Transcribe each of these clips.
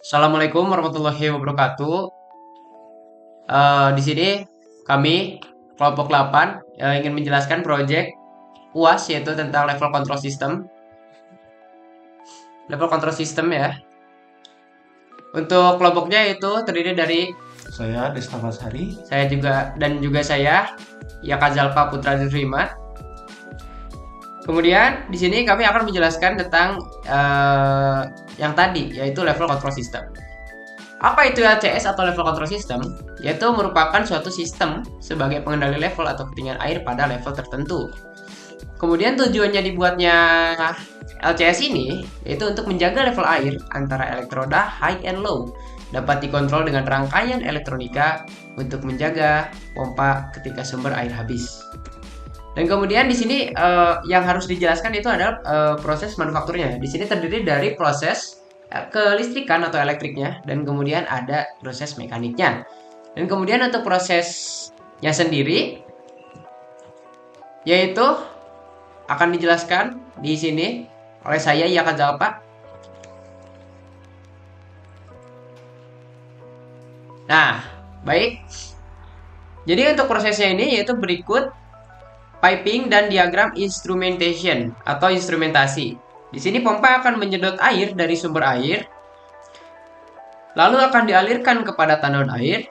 Assalamualaikum warahmatullahi wabarakatuh. Di sini kami kelompok 8 ingin menjelaskan proyek UAS yaitu tentang level control system. Level control system ya. Untuk kelompoknya itu terdiri dari Saya Desta Basari. saya Yaka Zalfa Putra Zufrimat. Kemudian di sini kami akan menjelaskan tentang yang tadi yaitu level control system. Apa itu LCS atau level control system? Yaitu merupakan suatu sistem sebagai pengendali level atau ketinggian air pada level tertentu. Kemudian tujuannya dibuatnya LCS ini yaitu untuk menjaga level air antara elektroda high and low dapat dikontrol dengan rangkaian elektronika untuk menjaga pompa ketika sumber air habis. Dan kemudian di sini yang harus dijelaskan itu adalah proses manufakturnya. Di sini terdiri dari proses kelistrikan atau elektriknya dan kemudian ada proses mekaniknya. Dan kemudian untuk prosesnya sendiri yaitu akan dijelaskan di sini oleh saya Yaka Zalpa. Nah, baik. Jadi untuk prosesnya ini yaitu berikut piping dan diagram instrumentation atau instrumentasi. Di sini pompa akan menyedot air dari sumber air, lalu akan dialirkan kepada tandon air.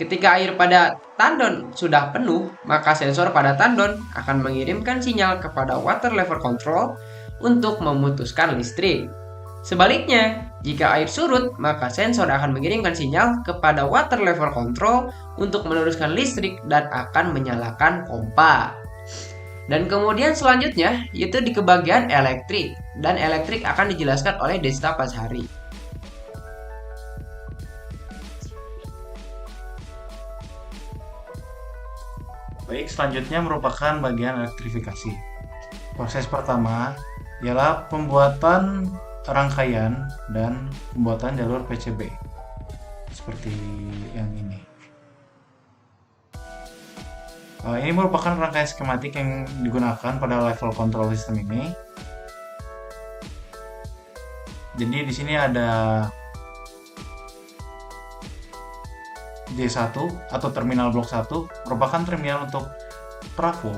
Ketika air pada tandon sudah penuh, maka sensor pada tandon akan mengirimkan sinyal kepada water level control untuk memutuskan listrik. Sebaliknya, jika air surut, maka sensor akan mengirimkan sinyal kepada water level control untuk meneruskan listrik dan akan menyalakan pompa. Dan kemudian selanjutnya yaitu di kebagian elektrik, dan elektrik akan dijelaskan oleh Desta Pasari. Baik, selanjutnya merupakan bagian elektrifikasi. Proses pertama ialah pembuatan rangkaian dan pembuatan jalur PCB seperti yang ini. Ini merupakan rangkaian skematik yang digunakan pada level control system ini. Jadi di sini ada J1 atau terminal blok 1 merupakan terminal untuk trafo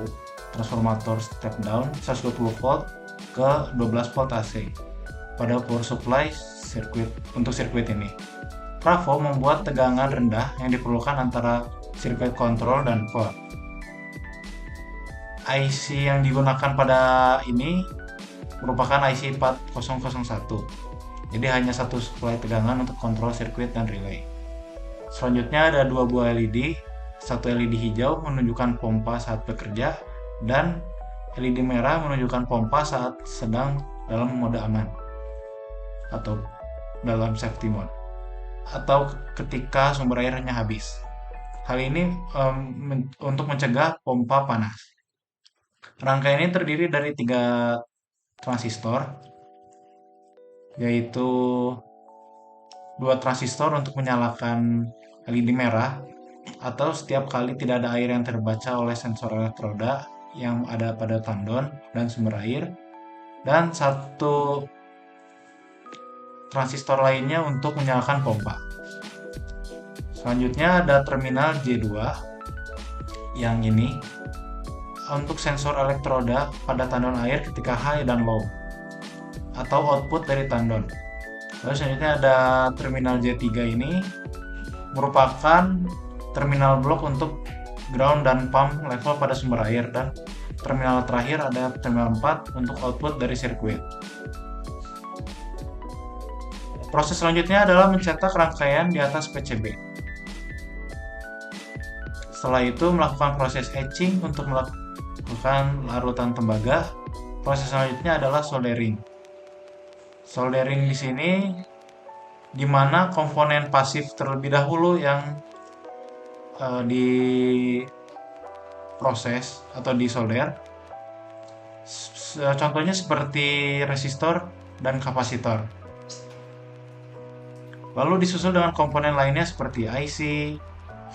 transformator step down 120 volt ke 12 volt AC pada power supply untuk sirkuit ini. Trafo membuat tegangan rendah yang diperlukan antara sirkuit kontrol dan core. IC yang digunakan pada ini merupakan IC 4001. Jadi hanya satu suplai tegangan untuk kontrol sirkuit dan relay. Selanjutnya ada dua buah LED, satu LED hijau menunjukkan pompa saat bekerja dan LED merah menunjukkan pompa saat sedang dalam mode aman atau dalam safety mode atau ketika sumber airnya habis. Hal ini untuk mencegah pompa panas. Rangkaian ini terdiri dari 3 transistor, yaitu 2 transistor untuk menyalakan LED merah atau setiap kali tidak ada air yang terbaca oleh sensor elektroda yang ada pada tandon dan sumber air, dan 1 transistor lainnya untuk menyalakan pompa. Selanjutnya ada terminal J2 yang ini untuk sensor elektroda pada tandon air ketika high dan low atau output dari tandon. Lalu selanjutnya ada terminal J3 ini merupakan terminal blok untuk ground dan pump level pada sumber air, dan terminal terakhir ada terminal 4 untuk output dari sirkuit. Proses selanjutnya adalah mencetak rangkaian di atas PCB. Setelah itu melakukan proses etching untuk melakukan larutan tembaga. Proses selanjutnya adalah soldering. Soldering di sini di mana komponen pasif terlebih dahulu yang diproses atau disolder. Contohnya seperti resistor dan kapasitor. Lalu disusul dengan komponen lainnya seperti IC,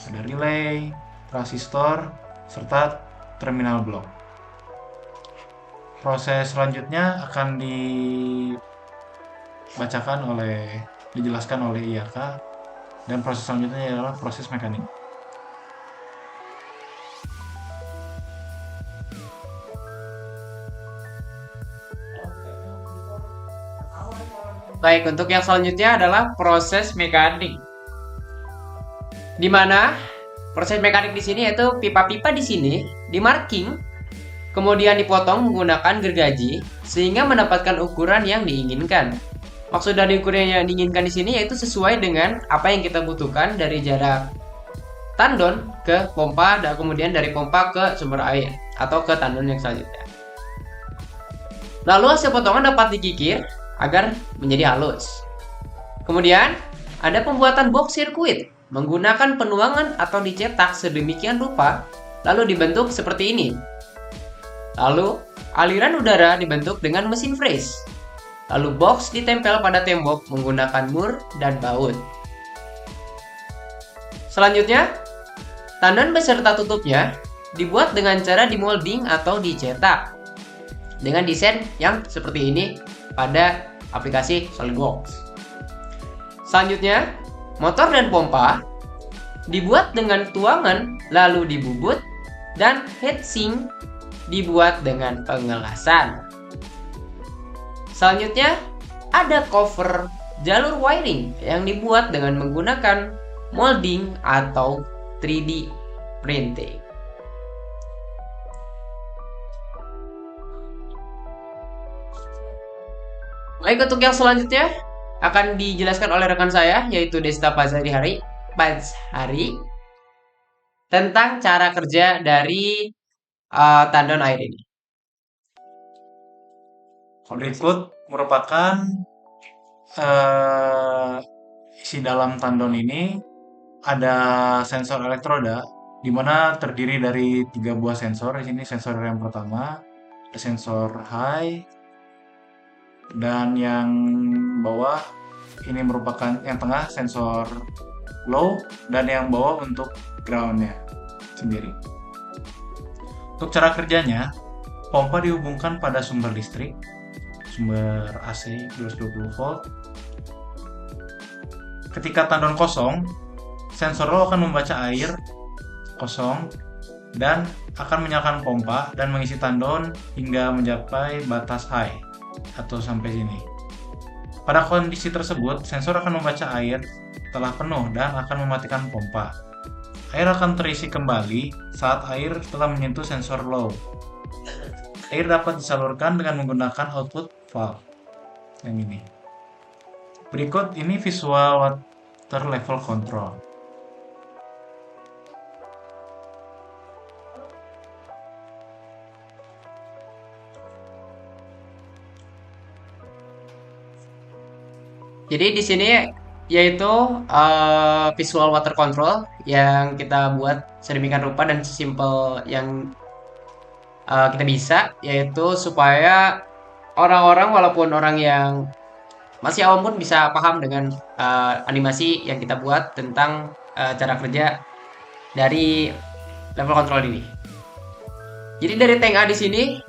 ada relay, transistor, serta terminal blok. Proses selanjutnya akan dibacakan oleh dijelaskan oleh IAK, dan proses selanjutnya adalah proses mekanik. Baik, untuk yang selanjutnya adalah proses mekanik. Di mana proses mekanik di sini yaitu pipa-pipa di sini dimarking, kemudian dipotong menggunakan gergaji sehingga mendapatkan ukuran yang diinginkan. Maksud dari ukuran yang diinginkan di sini yaitu sesuai dengan apa yang kita butuhkan dari jarak tandon ke pompa dan kemudian dari pompa ke sumber air atau ke tandon yang selanjutnya. Lalu hasil potongan dapat dikikir agar menjadi halus. Kemudian ada pembuatan box sirkuit menggunakan penuangan atau dicetak sedemikian rupa lalu dibentuk seperti ini. Lalu aliran udara dibentuk dengan mesin freeze. Lalu box ditempel pada tembok menggunakan mur dan baut. Selanjutnya, tandon beserta tutupnya dibuat dengan cara dimolding atau dicetak dengan desain yang seperti ini pada aplikasi SolidWorks. Selanjutnya, motor dan pompa dibuat dengan tuangan lalu dibubut dan heatsink dibuat dengan pengelasan. Selanjutnya, ada cover jalur wiring yang dibuat dengan menggunakan molding atau 3D printing. Baik, untuk yang selanjutnya akan dijelaskan oleh rekan saya yaitu Desta Pazhari tentang cara kerja dari tandon air ini. Berikut merupakan isi dalam tandon ini. Ada sensor elektroda di mana terdiri dari 3 buah sensor. Di sini sensor yang pertama, ada sensor high, dan yang bawah ini merupakan yang tengah sensor low, dan yang bawah untuk groundnya sendiri. Untuk cara kerjanya, pompa dihubungkan pada sumber listrik, sumber AC 220 volt. Ketika tandon kosong, sensor low akan membaca air kosong dan akan menyalakan pompa dan mengisi tandon hingga mencapai batas high atau sampai sini. Pada kondisi tersebut, sensor akan membaca air telah penuh dan akan mematikan pompa. Air akan terisi kembali saat air telah menyentuh sensor low. Air dapat disalurkan dengan menggunakan output valve yang ini. Berikut ini visual water level control. Jadi di sini yaitu visual water control yang kita buat sedemikian rupa dan sesimpel yang kita bisa, yaitu supaya orang-orang walaupun orang yang masih awam pun bisa paham dengan animasi yang kita buat tentang cara kerja dari level control ini. Jadi dari tank A di sini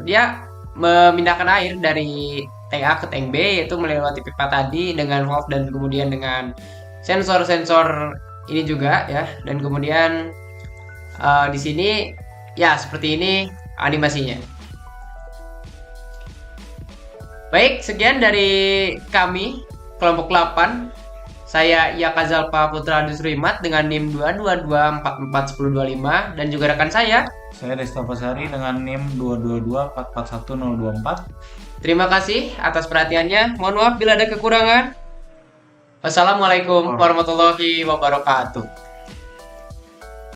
dia memindahkan air dari tank A ke tank B yaitu melewati pipa tadi dengan valve dan kemudian dengan sensor-sensor ini juga ya, dan kemudian di sini ya seperti ini animasinya. Baik, sekian dari kami kelompok 8. Saya Yaka Zalpa Putra Dusrimat dengan NIM 222441025 dan juga rekan saya Desta Pazhari dengan NIM 222441024. Terima kasih atas perhatiannya. Mohon maaf bila ada kekurangan. Wassalamualaikum warahmatullahi wabarakatuh.